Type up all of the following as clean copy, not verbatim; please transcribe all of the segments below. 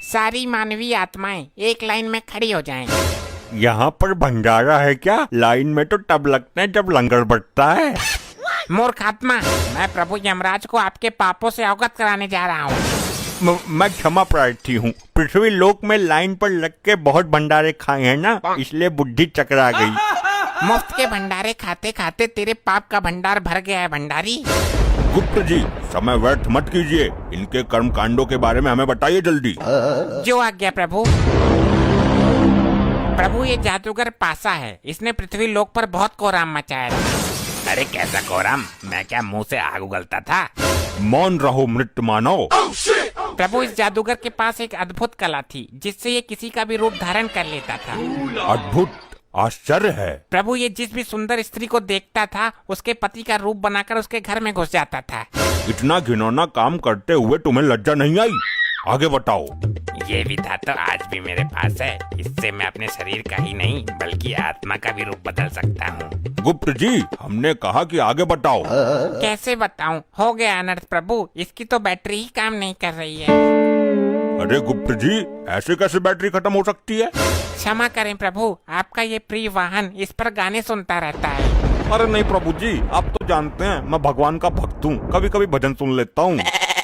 सारी मानवीय आत्माएं एक लाइन में खड़ी हो जाएं। यहाँ पर भंडारा है क्या? लाइन में तो तब लगते हैं जब लंगर बटता है। मूर्ख आत्मा, मैं प्रभु यमराज को आपके पापों से अवगत कराने जा रहा हूँ। मैं क्षमा प्रार्थी हूँ। पृथ्वी लोक में लाइन पर लग के बहुत भंडारे खाए हैं ना, इसलिए बुद्धि चकरा गई। मुफ्त के भंडारे खाते खाते तेरे पाप का भंडार भर गया है भंडारी। गुप्त जी, समय व्यर्थ मत कीजिए। इनके कर्म कांडों के बारे में हमें बताइए जल्दी। जो आज्ञा प्रभु। प्रभु, ये जादूगर पासा है, इसने पृथ्वी लोक पर बहुत कोहराम मचाया था। अरे कैसा कोहराम? मैं क्या मुंह से आग उगलता था? मौन रहो मृत मानव। प्रभु, इस जादूगर के पास एक अद्भुत कला थी जिससे ये किसी का भी रूप धारण कर लेता था। अद्भुत? आश्चर्य है। प्रभु, ये जिस भी सुंदर स्त्री को देखता था उसके पति का रूप बनाकर उसके घर में घुस जाता था। इतना घिनौना काम करते हुए तुम्हें लज्जा नहीं आई? आगे बताओ। ये भी था तो आज भी मेरे पास है। इससे मैं अपने शरीर का ही नहीं बल्कि आत्मा का भी रूप बदल सकता हूँ। गुप्त जी, हमने कहा कि आगे बताओ। कैसे बताऊं? हो गया अनर्थ प्रभु, इसकी तो बैटरी ही काम नहीं कर रही है। अरे गुप्त जी, ऐसे कैसे बैटरी खत्म हो सकती है? क्षमा करें प्रभु, आपका ये प्रिय वाहन इस पर गाने सुनता रहता है। अरे नहीं प्रभु जी, आप तो जानते हैं मैं भगवान का भक्त हूँ, कभी कभी भजन सुन लेता हूँ।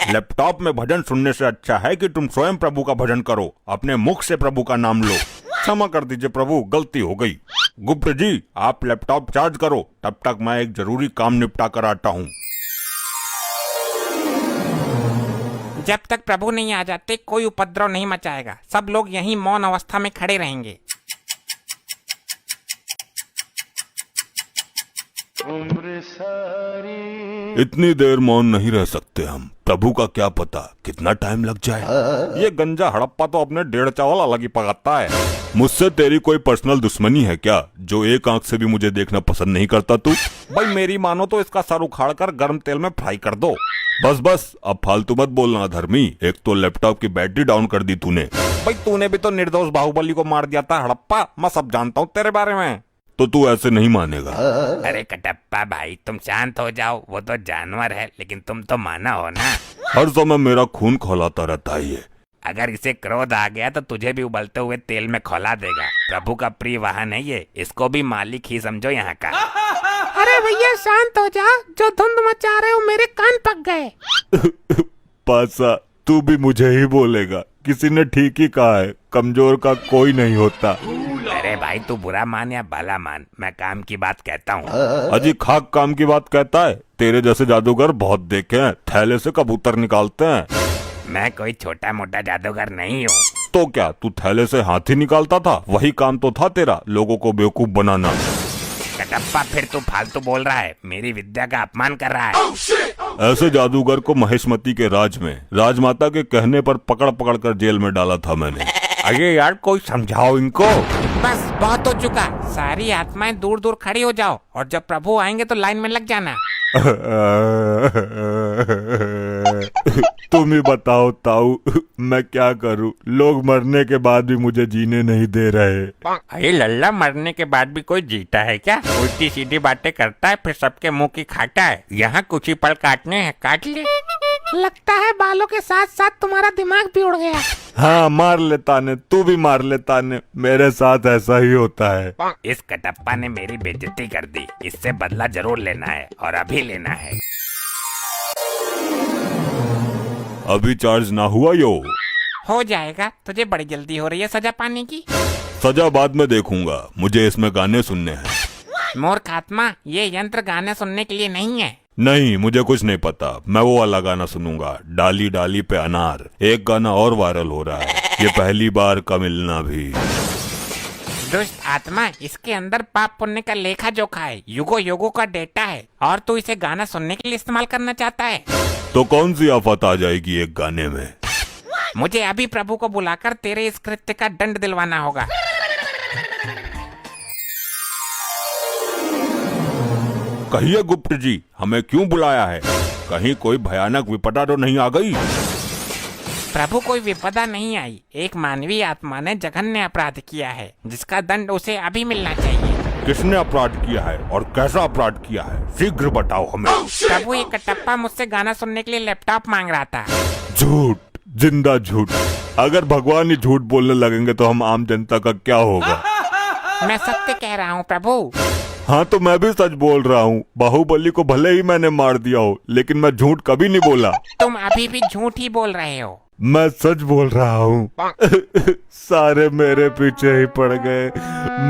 लैपटॉप में भजन सुनने से अच्छा है कि तुम स्वयं प्रभु का भजन करो, अपने मुख से प्रभु का नाम लो। क्षमा कर दीजिए प्रभु, गलती हो गई। गुप्त जी, आप लैपटॉप चार्ज करो, तब तक मैं एक जरूरी काम निपटा कर आता हूँ। जब तक प्रभु नहीं आ जाते कोई उपद्रव नहीं मचाएगा। सब लोग यहीं मौन अवस्था में खड़े रहेंगे। इतनी देर मौन नहीं रह सकते हम। प्रभु का क्या पता कितना टाइम लग जाए। ये गंजा हड़प्पा तो अपने 1.5 चावल अलग ही पकाता है। मुझसे तेरी कोई पर्सनल दुश्मनी है क्या, जो एक आंख से भी मुझे देखना पसंद नहीं करता तू? भाई मेरी मानो तो इसका सर उखाड़ कर गर्म तेल में फ्राई कर दो। बस बस, अब फालतू मत बोलना धर्मी। एक तो लैपटॉप की बैटरी डाउन कर दी तूने। भाई तूने भी तो निर्दोष बाहुबली को मार दिया था हड़प्पा, मैं सब जानता हूँ तेरे बारे में। तो तू ऐसे नहीं मानेगा। अरे कटप्पा भाई, तुम शांत हो जाओ। वो तो जानवर है लेकिन तुम तो माना हो ना। हर समय मेरा खून खौलाता रहता है ये। अगर इसे क्रोध आ गया तो तुझे भी उबलते हुए तेल में खौला देगा। प्रभु का प्रिय वाहन है ये, इसको भी मालिक ही समझो यहाँ का। अरे भैया शांत हो जा, जो धुंध मचा रहे हो मेरे कान पक गए। पासा, तू भी मुझे ही बोलेगा? किसी ने ठीक ही कहा है, कमजोर का कोई नहीं होता। अरे भाई, तू बुरा मान या भला मान, मैं काम की बात कहता हूँ। अजी खाक काम की बात कहता है? तेरे जैसे जादूगर बहुत देखे हैं, थैले से कबूतर निकालते हैं। मैं कोई छोटा मोटा जादूगर नहीं हूँ। तो क्या तू थैले से हाथी निकालता था? वही काम तो था तेरा, लोगों को बेवकूफ बनाना। कटप्पा, फिर तू फालतू बोल रहा है, मेरी विद्या का अपमान कर रहा है। ऐसे जादूगर को महेशमती के राज में राजमाता के कहने पर पकड़ पकड़ कर जेल में डाला था मैंने। अरे यार, कोई समझाओ इनको। बस बहुत हो चुका, सारी आत्माएं दूर दूर खड़ी हो जाओ और जब प्रभु आएंगे तो लाइन में लग जाना। तुम ही बताओ ताऊ, मैं क्या करूं? लोग मरने के बाद भी मुझे जीने नहीं दे रहे। अरे लल्ला, मरने के बाद भी कोई जीता है क्या? उल्टी सीधी बातें करता है फिर सबके मुंह की खाता है। यहाँ कुछ ही पल काटने हैं, काट ले। लगता है बालों के साथ साथ तुम्हारा दिमाग भी उड़ गया। हाँ, मार लेता ने, तू भी मार लेता ने, मेरे साथ ऐसा ही होता है। इस कटप्पा ने मेरी बेइज्जती कर दी, इससे बदला जरूर लेना है और अभी लेना है। अभी चार्ज ना हुआ यो? हो जाएगा, तुझे बड़ी जल्दी हो रही है सजा पाने की। सजा बाद में देखूंगा, मुझे इसमें गाने सुनने हैं। मूर्ख आत्मा, ये यंत्र गाने सुनने के लिए नहीं है। नहीं, मुझे कुछ नहीं पता। मैं वो वाला गाना सुनूंगा, डाली डाली पे अनार। एक गाना और वायरल हो रहा है, ये पहली बार का मिलना भी। दुष्ट आत्मा, इसके अंदर पाप पुण्य का लेखा जोखा है, युगो युगो का डेटा है और तू इसे गाना सुनने के लिए इस्तेमाल करना चाहता है। तो कौन सी आफत आ जाएगी एक गाने में? मुझे अभी प्रभु को बुलाकर तेरे इस कृत्य का दंड दिलवाना होगा। कहिए गुप्त जी, हमें क्यों बुलाया है? कहीं कोई भयानक विपदा तो नहीं आ गई? प्रभु, कोई विपदा नहीं आई। एक मानवीय आत्मा ने जघन्य अपराध किया है जिसका दंड उसे अभी मिलना चाहिए। किसने अपराध किया है और कैसा अपराध किया है? शीघ्र बताओ हमें। प्रभु, ये कटप्पा मुझसे गाना सुनने के लिए लैपटॉप मांग रहा था। झूठ जिंदा झूठ। अगर भगवान ही झूठ बोलने लगेंगे तो हम आम जनता का क्या होगा। मैं सत्य कह रहा हूँ प्रभु। हाँ तो मैं भी सच बोल रहा हूँ। बाहुबली को भले ही मैंने मार दिया हो, लेकिन मैं झूठ कभी नहीं बोला। तुम अभी भी झूठ ही बोल रहे हो। मैं सच बोल रहा हूँ। सारे मेरे पीछे ही पड़ गए।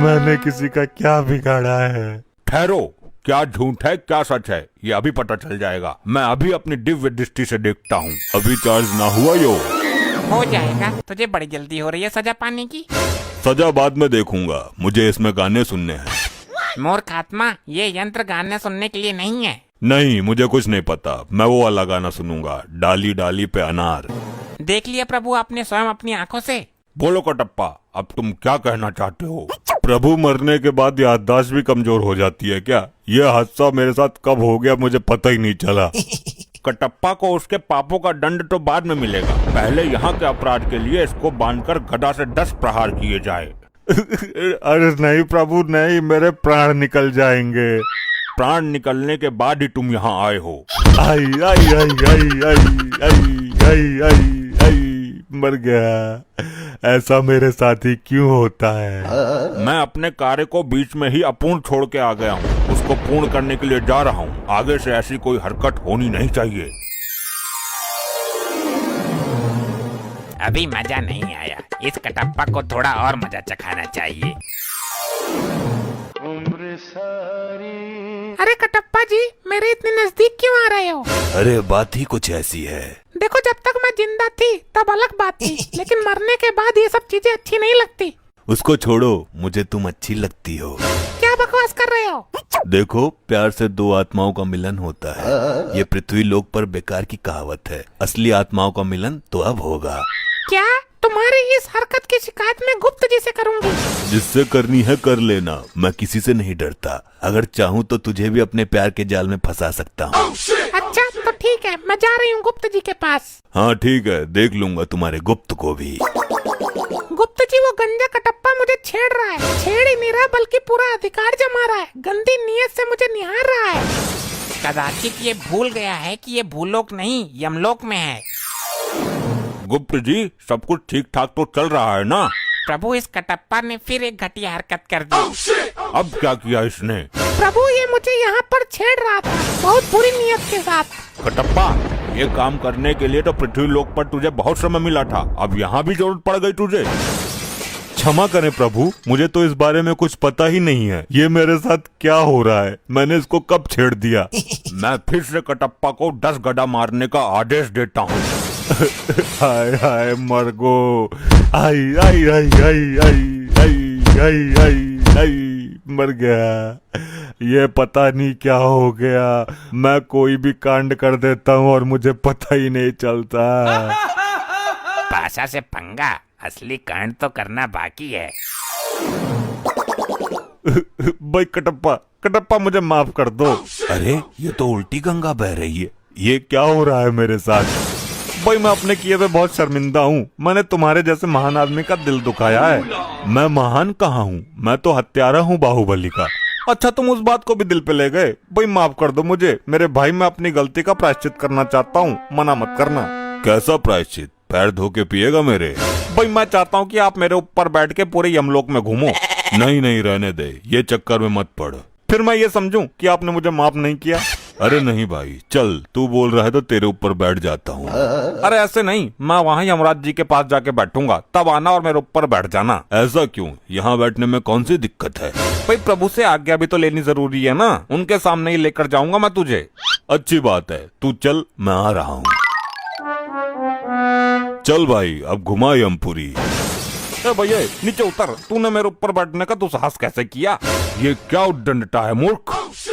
मैंने किसी का क्या बिगाड़ा है। ठहरो, क्या झूठ है क्या सच है ये अभी पता चल जाएगा। मैं अभी अपनी दिव्य दृष्टि से देखता हूँ। अभी चार्ज ना हुआ यो। हो जाएगा, तुझे बड़ी जल्दी हो रही है सजा पाने की। सजा बाद में देखूंगा, मुझे इसमें गाने सुनने हैं। मूर्ख आत्मा, ये यंत्र गाने सुनने के लिए नहीं है। नहीं, मुझे कुछ नहीं पता। मैं वो वाला गाना सुनूंगा, डाली डाली पे अनार। देख लिया प्रभु आपने स्वयं अपनी आंखों से। बोलो कटप्पा, अब तुम क्या कहना चाहते हो। प्रभु मरने के बाद याददाश्त भी कमजोर हो जाती है क्या। यह हादसा मेरे साथ कब हो गया मुझे पता ही नहीं चला। कटप्पा को उसके पापों का दंड तो बाद में मिलेगा। पहले यहाँ के अपराध के लिए इसको बांधकर गदा से 10 प्रहार किए जाए। अरे नहीं प्रभु नहीं, मेरे प्राण निकल जाएंगे। प्राण निकलने के बाद ही तुम यहाँ आए हो। आई आई आई आई आई आई आई आई आई मर गया। ऐसा मेरे साथ ही क्यों होता है। मैं अपने कार्य को बीच में ही अपूर्ण छोड़ के आ गया हूँ। उसको पूर्ण करने के लिए जा रहा हूँ। आगे से ऐसी कोई हरकत होनी नहीं चाहिए। अभी मजा नहीं आया, इस कटप्पा को थोड़ा और मजा चखाना चाहिए। अरे कटप्पा जी, मेरे इतने नजदीक क्यों आ रहे हो। अरे बात ही कुछ ऐसी है। देखो, जब तक मैं जिंदा थी तब अलग बात थी, लेकिन मरने के बाद ये सब चीजें अच्छी नहीं लगती। उसको छोड़ो, मुझे तुम अच्छी लगती हो। क्या बकवास कर रहे हो। देखो, प्यार से दो आत्माओं का मिलन होता है। ये पृथ्वी लोक पर बेकार की कहावत है। असली आत्माओं का मिलन तो अब होगा। क्या तुम्हारी इस हरकत की शिकायत मैं गुप्त जी से करूंगी। जिससे करनी है कर लेना, मैं किसी से नहीं डरता। अगर चाहूँ तो तुझे भी अपने प्यार के जाल में फंसा सकता हूँ। अच्छा तो ठीक है, मैं जा रही हूँ गुप्त जी के पास। हाँ ठीक है, देख लूंगा तुम्हारे गुप्त को भी। गुप्त जी, वो गंजा कटप्पा मुझे छेड़ रहा है। छेड़ ही नहीं रहा बल्कि पूरा अधिकार जमा रहा है। गंदी नीयत से मुझे निहार रहा है। कदाचित ये भूल गया है कि ये भूलोक नहीं यमलोक में है। गुप्त जी, सब कुछ ठीक ठाक तो चल रहा है ना। प्रभु, इस कटप्पा ने फिर एक घटिया हरकत कर दी। अब क्या किया इसने। प्रभु, ये मुझे यहाँ पर छेड़ रहा था बहुत बुरी नीयत के साथ। कटप्पा, ये काम करने के लिए तो पृथ्वी लोक पर तुझे बहुत समय मिला था। अब यहाँ भी जरूरत पड़ गई तुझे। क्षमा करें प्रभु, मुझे तो इस बारे में कुछ पता ही नहीं है। ये मेरे साथ क्या हो रहा है, मैंने इसको कब छेड़ दिया। मैं फिर से कटप्पा को 10 गदा मारने का आदेश देता हूँ। हाय हाय मरगो, आई आई आई आई आई आई आई आई आई मर गया। ये पता नहीं क्या हो गया। मैं कोई भी कांड कर देता हूँ और मुझे पता ही नहीं चलता। पाशा से पंगा, असली कांड तो करना बाकी है। भाई कटप्पा, कटप्पा मुझे माफ कर दो। अरे ये तो उल्टी गंगा बह रही है। ये क्या हो रहा है मेरे साथ। भाई मैं अपने किए पे बहुत शर्मिंदा हूँ। मैंने तुम्हारे जैसे महान आदमी का दिल दुखाया है। मैं महान कहाँ हूँ, मैं तो हत्यारा हूँ बाहुबली का। अच्छा तुम उस बात को भी दिल पे ले गए। भाई माफ कर दो मुझे। मेरे भाई, मैं अपनी गलती का प्रायश्चित करना चाहता हूँ, मना मत करना। कैसा प्रायश्चित। पैर धो के पिएगा मेरे। भाई मैं चाहता हूँ कि आप मेरे ऊपर बैठ के पूरे यमलोक में घूमो। नहीं नहीं रहने दे, ये चक्कर में मत पड़। फिर मैं ये समझूं कि आपने मुझे माफ नहीं किया। अरे नहीं भाई, चल तू बोल रहा है तो तेरे ऊपर बैठ जाता हूँ। अरे ऐसे नहीं, मैं वहाँ यमराज जी के पास जाके बैठूंगा, तब आना और मेरे ऊपर बैठ जाना। ऐसा क्यों, यहाँ बैठने में कौन सी दिक्कत है। भाई प्रभु से आज्ञा भी तो लेनी जरूरी है ना। उनके सामने ही लेकर जाऊंगा मैं तुझे। अच्छी बात है, तू चल, मैं आ रहा हूँ। चल भाई, अब घुमा यमपुरी। भैया नीचे उतर, तूने मेरे ऊपर बैठने का दुस्साहस कैसे किया। ये क्या उद्दंडता है मूर्ख।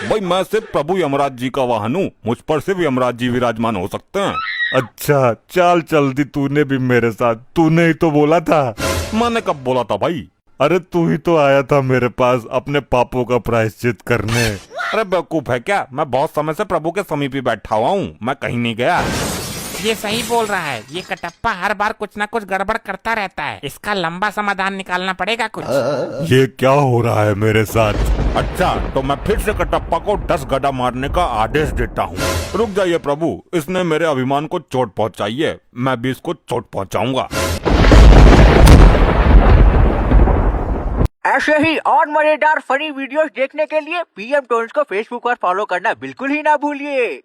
भाई मैं सिर्फ प्रभु यमराज जी का वाहन हूँ, मुझ पर सिर्फ यमराज जी विराजमान हो सकते हैं। अच्छा चाल चल दी तूने भी मेरे साथ। तूने ही तो बोला था। मैंने कब बोला था भाई। अरे तू ही तो आया था मेरे पास अपने पापों का प्रायश्चित करने। अरे बेवकूफ है क्या, मैं बहुत समय से प्रभु के समीप ही बैठा हुआ हूँ, मैं कहीं नहीं गया। ये सही बोल रहा है, ये कटप्पा हर बार कुछ ना कुछ गड़बड़ करता रहता है। इसका लंबा समाधान निकालना पड़ेगा कुछ। ये क्या हो रहा है मेरे साथ? अच्छा, तो मैं फिर से कटप्पा को 10 गदा मारने का आदेश देता हूँ। रुक जाइए प्रभु, इसने मेरे अभिमान को चोट पहुँचाई है, मैं भी इसको चोट पहुँचाऊंगा। ऐसे ही और मजेदार फनी वीडियोस देखने के लिए पीएम टोन्स को फेसबुक पर फॉलो करना बिल्कुल ही ना भूलिए।